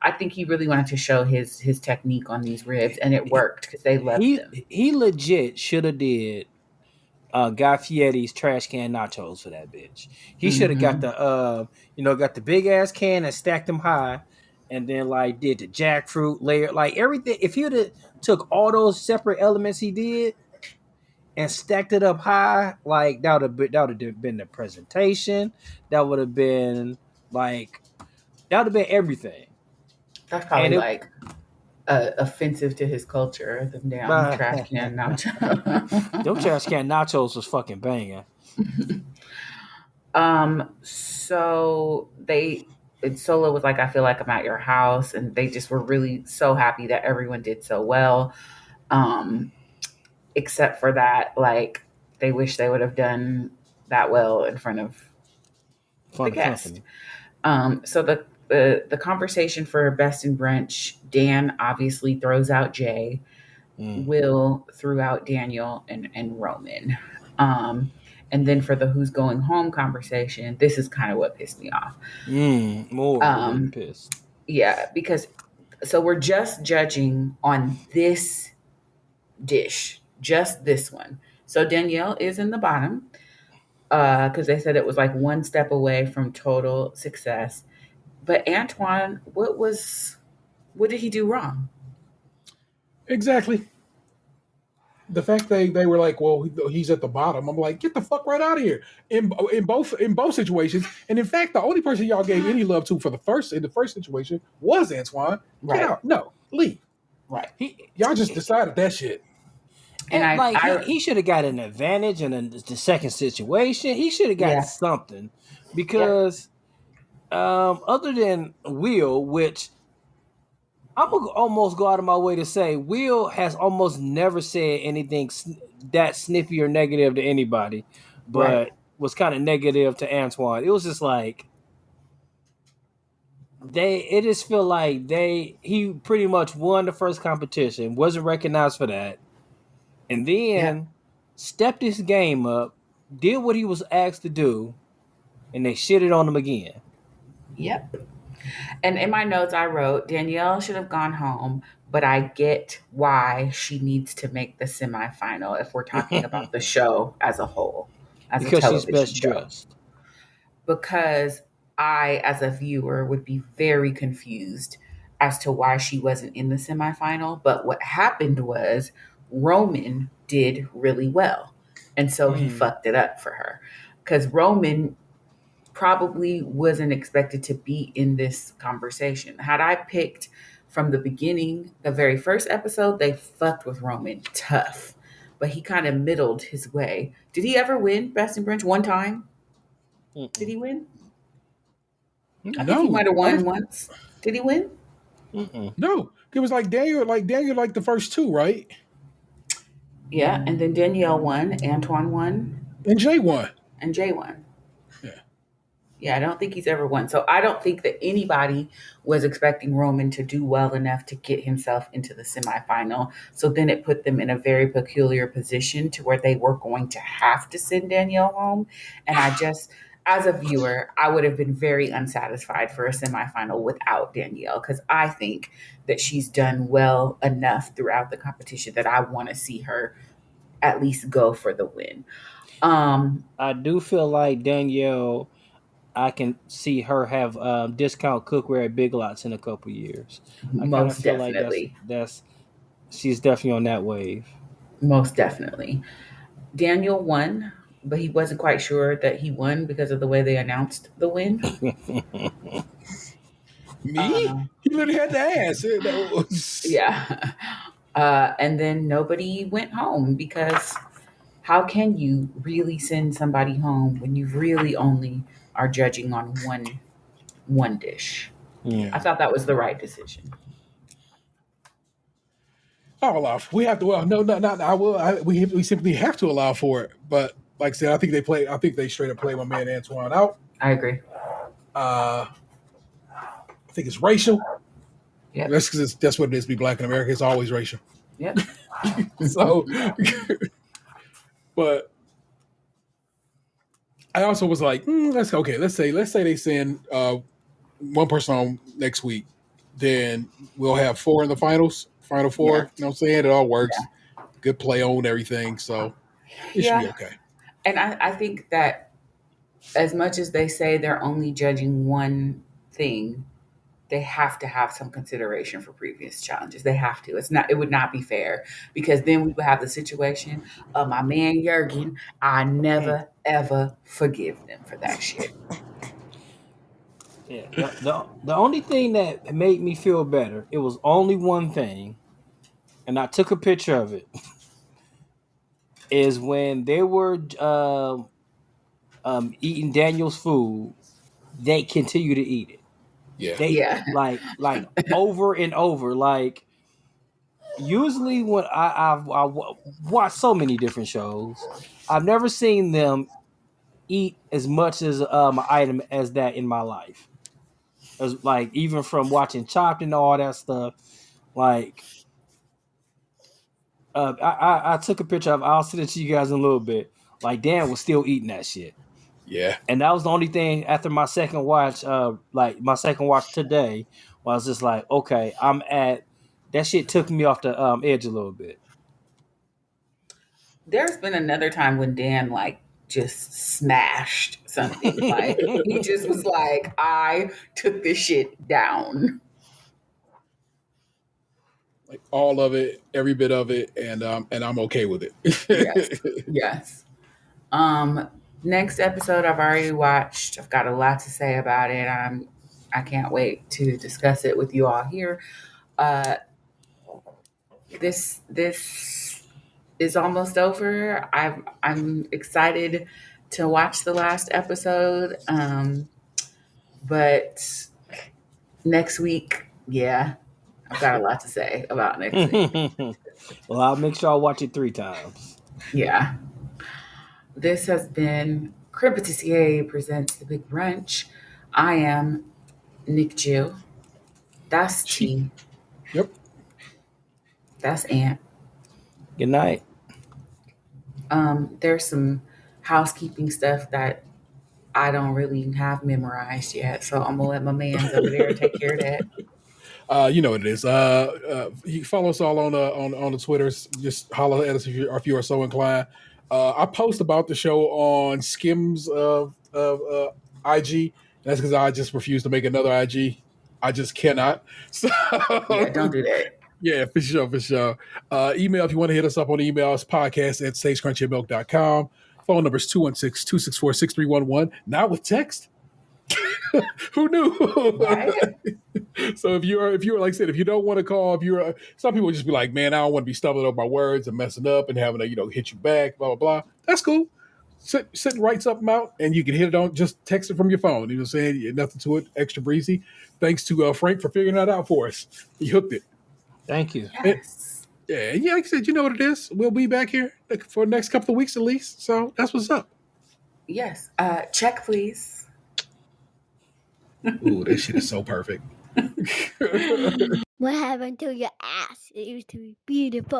I think he really wanted to show his technique on these ribs, and it He worked because they loved them. he legit should have did Guy Fieri's trash can nachos for that bitch. He should have got Hmm. the got the big ass can and stacked them high, and then like did the jackfruit layer, like everything. If he would have took all those separate elements he did and stacked it up high, like that would have been the presentation. That would have been like that would have been everything. That's And probably it like offensive to his culture. The damn trash can them nacho. trash can nachos was fucking banging. So Solo was like, I feel like I'm at your house, and they just were really so happy that everyone did so well. Um, except for that, like they wish they would have done that well in front of the Fun of guest. company. So the conversation for best in brunch, Dan obviously throws out Jay. Mm. Will threw out Daniel and Roman. And then for the who's going home conversation, this is kind of what pissed me off. More what made you Um, pissed. yeah, because so we're just judging on this dish, just this one. So Danielle is in the bottom because they said it was like one step away from total success. But Antoine, what did he do wrong? Exactly. The fact they were like, well, he's at the bottom. I'm like, get the fuck right out of here. In both situations, and in fact, the only person y'all gave any love to for the first situation was Antoine. Get Right, out. No, leave. right. He Y'all just decided that shit. And and like he, I he should have got an advantage in the second situation. He should have got yeah, something yep, because other than Will, which I'm gonna almost go out of my way to say, Will has almost never said anything that snippy or negative to anybody, right. but was kind of negative to Antoine. It was just like it just feel like he pretty much won the first competition, wasn't recognized for that, and Yep. then stepped his game up, did what he was asked to do, and they shitted on him again. Yep. And in my notes, I wrote Danielle should have gone home, but I get why she needs to make the semifinal if we're talking about the show as a whole, as a Because she's television best show. dressed. Because I, as a viewer, would be very confused as to why she wasn't in the semifinal. But what happened was Roman did really well. And so he Mm. fucked it up for her. Because Roman probably wasn't expected to be in this conversation. Had I picked from the beginning, the very first episode, they fucked with Roman tough, but he kind of middled his way. Did he ever win Best in Brunch one time? Did he win? I think he No, might have won once. Did he win? no. It was like Daniel, like the first two, right? Yeah, and then Danielle won, Antoine won, And Jay won. and Jay won. Yeah. Yeah, I don't think he's ever won. So I don't think that anybody was expecting Roman to do well enough to get himself into the semifinal. So then it put them in a very peculiar position to where they were going to have to send Danielle home. And I just, as a viewer, I would have been very unsatisfied for a semifinal without Danielle because I think that she's done well enough throughout the competition that I want to see her at least go for the win. I do feel like Danielle, I can see her have discount cookware at Big Lots in a couple years. I kind of Most feel like definitely. that's she's definitely on that wave. Most definitely. Daniel won, but he wasn't quite sure that he won because of the way they announced the win. Me? He literally had to ask. Yeah. And then nobody went home because how can you really send somebody home when you really only are judging on one dish? Yeah. I thought that was the right decision. I'll allow. We have to. Well, no, not. I will. We simply have to allow for it. But like I said, I think they play. I think they straight up play my man Antoine out. I agree. I think it's racial. Yeah. That's because that's what it is. To be black in America, it's always racial. Yep. So, but I also was like, let's okay. Let's say they send one person home next week, then we'll have 4 in the finals, final 4. Yeah. You know what I'm saying? It all works. Yeah. Good play on everything, so it should be okay. And I think that as much as they say they're only judging one thing, they have to have some consideration for previous challenges. They have to. It would not be fair because then we would have the situation of my man Jurgen. I never ever forgive them for that shit. Yeah. The only thing that made me feel better, it was only one thing, and I took a picture of it. Is when they were eating Daniel's food, they continue to eat it. Yeah. Like over and over. Like usually when I've watched so many different shows, I've never seen them eat as much as an item as that in my life. As like even from watching Chopped and all that stuff, like I took a picture of. I'll send it to you guys in a little bit. Like Dan was still eating that shit. Yeah. And that was the only thing after my second watch, my second watch today, where I was just like, okay, that shit took me off the edge a little bit. There's been another time when Dan like just smashed something. Like he just was like, I took this shit down. Like all of it, every bit of it, and I'm okay with it. Yes. Next episode I've already watched. I've got a lot to say about it. I can't wait to discuss it with you all here. This is almost over. I'm excited to watch the last episode. But next week, yeah, I've got a lot to say about next week. Well, I'll make sure I watch it 3 times. Yeah. This has been Crème Patisserie presents The Big Brunch. I am Nick Jill. That's T. Yep. That's Ant. Good night. There's some housekeeping stuff that I don't really have memorized yet, so I'm gonna let my man over there take care of that. You know what it is. You follow us all on the Twitters. Just holler at us if you are so inclined. I post about the show on Skims of IG. That's because I just refuse to make another IG. I just cannot. So Yeah, don't do that. Yeah, for sure. Email if you want to hit us up on email. It's podcast@stagecrunchyandmilk.com. Phone number is 216-264-6311. Not with text. Who knew? Right? So if you're like I said, if you don't want to call, if you're some people just be like, man, I don't want to be stumbling over my words and messing up and having to hit you back, blah blah blah. That's cool. Sit and write something out, and you can hit it on. Just text it from your phone. You know, what I'm saying nothing to it, extra breezy. Thanks to Frank for figuring that out for us. He hooked it. Thank you. Yes. Yeah, like I said, you know what it is. We'll be back here for the next couple of weeks at least. So that's what's up. Yes. Check, please. Ooh, that shit is so perfect. What happened to your ass? It used to be beautiful.